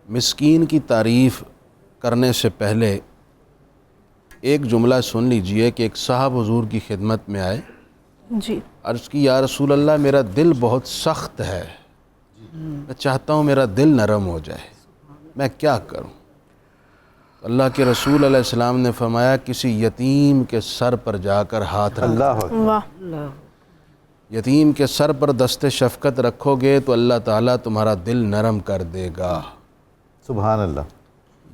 مسکین کی تعریف کرنے سے پہلے ایک جملہ سن لیجئے کہ ایک صاحب حضور کی خدمت میں آئے، جی، عرض کی یا رسول اللہ میرا دل بہت سخت ہے، میں چاہتا ہوں میرا دل نرم ہو جائے، میں کیا کروں؟ اللہ کے رسول علیہ السلام نے فرمایا کسی یتیم کے سر پر جا کر ہاتھ رکھ، اللہ اکبر، واہ، یتیم کے سر پر دست شفقت رکھو گے تو اللہ تعالیٰ تمہارا دل نرم کر دے گا۔ سبحان اللہ۔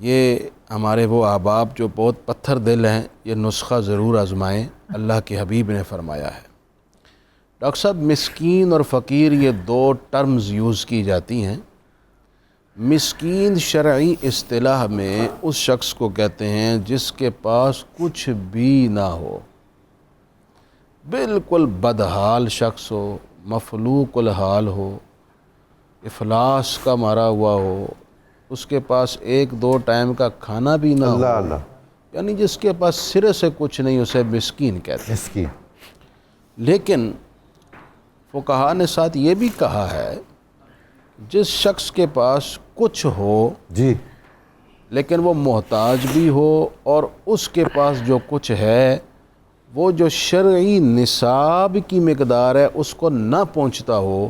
یہ ہمارے وہ احباب جو بہت پتھر دل ہیں، یہ نسخہ ضرور آزمائیں، اللہ کے حبیب نے فرمایا ہے۔ ڈاکٹر صاحب، مسکین اور فقیر یہ دو ٹرمز یوز کی جاتی ہیں۔ مسکین شرعی اصطلاح میں اس شخص کو کہتے ہیں جس کے پاس کچھ بھی نہ ہو، بالکل بدحال شخص ہو، مفلوق الحال ہو، افلاس کا مارا ہوا ہو، اس کے پاس ایک دو ٹائم کا کھانا بھی نہ ہو، اللہ اللہ، یعنی جس کے پاس سرے سے کچھ نہیں، اسے مسکین کہتے ہیں۔ مسکین، لیکن فقہا نے ساتھ یہ بھی کہا ہے جس شخص کے پاس کچھ ہو جی، لیکن وہ محتاج بھی ہو اور اس کے پاس جو کچھ ہے وہ جو شرعی نصاب کی مقدار ہے اس کو نہ پہنچتا ہو،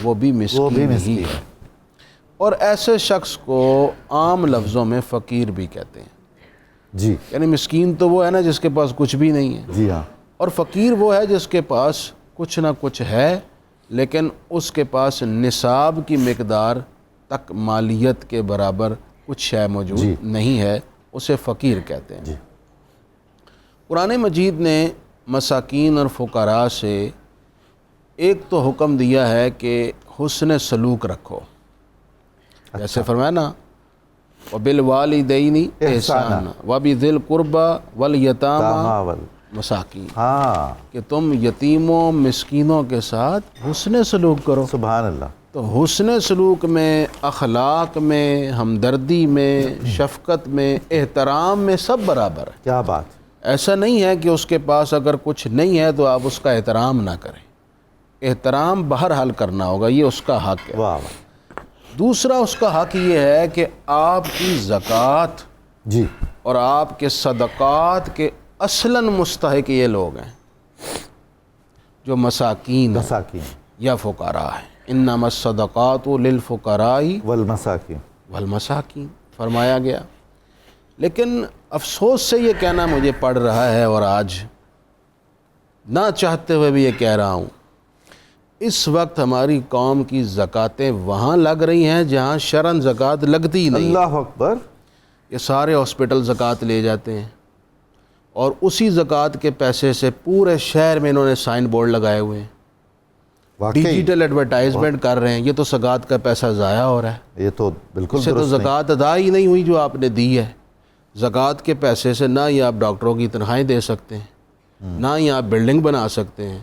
وہ بھی مسکین ہی ہے، اور ایسے شخص کو عام لفظوں میں فقیر بھی کہتے ہیں۔ جی، یعنی مسکین تو وہ ہے نا جس کے پاس کچھ بھی نہیں ہے، جی ہاں، اور فقیر وہ ہے جس کے پاس کچھ نہ کچھ ہے لیکن اس کے پاس نصاب کی مقدار تک مالیت کے برابر کچھ شے موجود جی، نہیں ہے، اسے فقیر کہتے ہیں۔ جی، قرآن مجید نے مساکین اور فقراء سے ایک تو حکم دیا ہے کہ حسن سلوک رکھو، جیسے فرمایا نا وَبِالْوَالِدَيْنِ إِحْسَانًا وَبِذِي الْقُرْبَى وَالْيَتَامَى تاماول، مساکین، ہاں، کہ تم یتیموں مسکینوں کے ساتھ حسن سلوک کرو۔ سبحان اللہ، تو حسن سلوک میں، اخلاق میں، ہمدردی میں، شفقت میں، احترام میں سب برابر ہے۔ کیا بات، ایسا نہیں ہے کہ اس کے پاس اگر کچھ نہیں ہے تو آپ اس کا احترام نہ کریں، احترام بہرحال کرنا ہوگا، یہ اس کا حق ہے۔ واہ واہ، دوسرا اس کا حق یہ ہے کہ آپ کی زکوٰۃ جی، اور آپ کے صدقات کے اصلاً مستحق یہ لوگ ہیں جو مساکین ہیں مساکین یا فقراء ہیں۔ انما الصدقات للفقراء والمساکین، والمساکین فرمایا گیا۔ لیکن افسوس سے یہ کہنا مجھے پڑ رہا ہے، اور آج نہ چاہتے ہوئے بھی یہ کہہ رہا ہوں، اس وقت ہماری قوم کی زکوٰتیں وہاں لگ رہی ہیں جہاں شرعاً زکوٰۃ لگتی ہی نہیں۔ اللہ اکبر، یہ سارے ہاسپٹل زکوٰۃ لے جاتے ہیں اور اسی زکوٰۃ کے پیسے سے پورے شہر میں انہوں نے سائن بورڈ لگائے ہوئے ہیں، واقعی ڈیجیٹل ایڈورٹائزمنٹ کر رہے ہیں۔ یہ تو زکوٰۃ کا پیسہ ضائع ہو رہا ہے، یہ تو بالکل اس سے تو درست نہیں۔ زکوٰۃ ادا ہی نہیں ہوئی جو آپ نے دی ہے۔ زکوٰۃ کے پیسے سے نہ ہی آپ ڈاکٹروں کی تنخواہیں دے سکتے ہیں، نہ ہی آپ بلڈنگ بنا سکتے ہیں،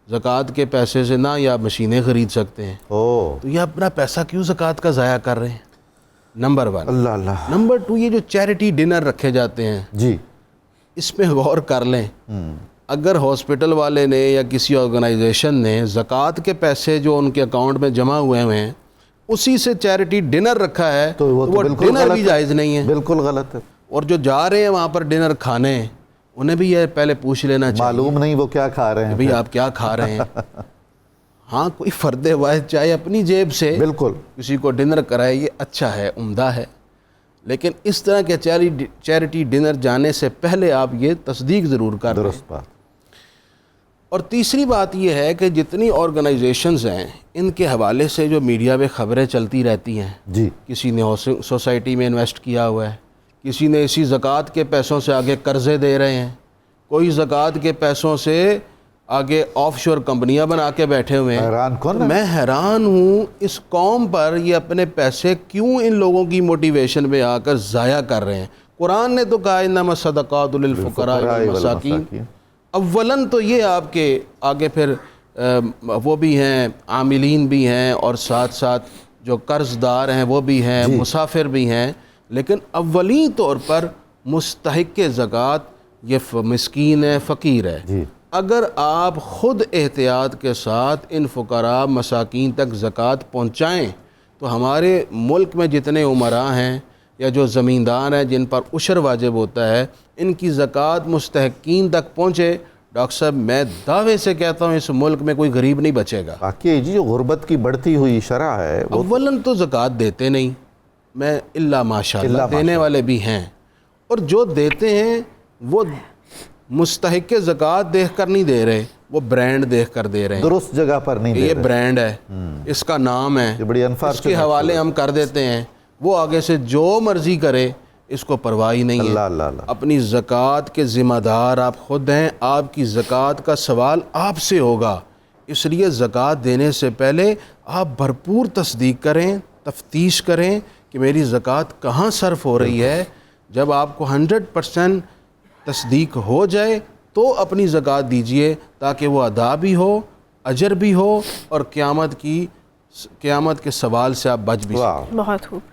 زکوٰۃ کے پیسے سے نہ ہی آپ مشینیں خرید سکتے ہیں۔ او، تو یہ اپنا پیسہ کیوں زکوٰۃ کا ضائع کر رہے ہیں؟ نمبر 1۔ اللہ اللہ، نمبر 2، یہ جو چیریٹی ڈنر رکھے جاتے ہیں جی، اس میں غور کر لیں، اگر ہاسپٹل والے نے یا کسی آرگنائزیشن نے زکوٰۃ کے پیسے جو ان کے اکاؤنٹ میں جمع ہوئے ہیں اسی سے چیریٹی ڈنر رکھا ہے تو وہ بالکل ڈنر غلط بھی ہے، جائز نہیں ہے۔ بالکل غلط ہے، اور جو جا رہے ہیں وہاں پر ڈنر کھانے، انہیں بھی یہ پہلے پوچھ لینا چاہیے معلوم نہیں وہ کیا کھا رہے کہ ہیں، بھئی آپ کیا کھا رہے ہیں۔ ہاں، کوئی فرد واحد چاہے اپنی جیب سے بالکل، کسی کو ڈنر کرائے، یہ اچھا ہے، عمدہ ہے، لیکن اس طرح کے چیریٹی ڈنر جانے سے پہلے آپ یہ تصدیق ضرور کر لیں۔ درست بات، اور تیسری بات یہ ہے کہ جتنی آرگنائزیشنز ہیں ان کے حوالے سے جو میڈیا میں خبریں چلتی رہتی ہیں، جی، کسی نے سوسائٹی میں انویسٹ کیا ہوا ہے، کسی نے اسی زکوٰۃ کے پیسوں سے آگے قرضے دے رہے ہیں، کوئی زکوٰۃ کے پیسوں سے آگے آف شور کمپنیاں بنا کے بیٹھے ہوئے ہیں۔ حیران کن تو ہے، میں حیران ہوں اس قوم پر یہ اپنے پیسے کیوں ان لوگوں کی موٹیویشن میں آ کر ضائع کر رہے ہیں۔ قرآن نے تو کہا انما الصدقات للفقراء والمساکین۔ اولاً تو یہ آپ کے آگے پھر وہ بھی ہیں، عاملین بھی ہیں، اور ساتھ ساتھ جو قرض دار ہیں وہ بھی ہیں، مسافر بھی ہیں، لیکن اولین طور پر مستحق زکوٰۃ یہ مسکین ہے، فقیر ہے۔ جی، اگر آپ خود احتیاط کے ساتھ ان فقراء مساکین تک زکوٰۃ پہنچائیں تو ہمارے ملک میں جتنے عمراء ہیں یا جو زمیندار ہیں جن پر عشر واجب ہوتا ہے، ان کی زکوٰۃ مستحقین تک پہنچے، ڈاکٹر صاحب میں دعوے سے کہتا ہوں اس ملک میں کوئی غریب نہیں بچے گا۔ واقعی جی جو غربت کی بڑھتی ہوئی شرح ہے وہ اولاً تو زکوٰۃ دیتے نہیں، میں اللہ ماشاءاللہ دینے والے بھی ہیں، اور جو دیتے ہیں وہ مستحق زکوٰۃ دیکھ کر نہیں دے رہے، وہ برانڈ دیکھ کر دے رہے ہیں۔ درست جگہ پر نہیں دے یہ رہے۔ برانڈ ہے، اس کا نام ہے، یہ بڑی اس کے حوالے ہم کر دیتے ہیں، وہ آگے سے جو مرضی کرے، اس کو پرواہ ہی نہیں ہے۔ اللہ اللہ اللہ، اپنی زکوٰۃ کے ذمہ دار آپ خود ہیں، آپ کی زکوٰۃ کا سوال آپ سے ہوگا، اس لیے زکوٰۃ دینے سے پہلے آپ بھرپور تصدیق کریں، تفتیش کریں کہ میری زکوٰۃ کہاں صرف ہو رہی ہے۔ جب آپ کو 100% تصدیق ہو جائے تو اپنی زکوٰۃ دیجئے، تاکہ وہ ادا بھی ہو، اجر بھی ہو، اور قیامت کے سوال سے آپ بچ بھی سکیں۔ واہ، بہت خوب۔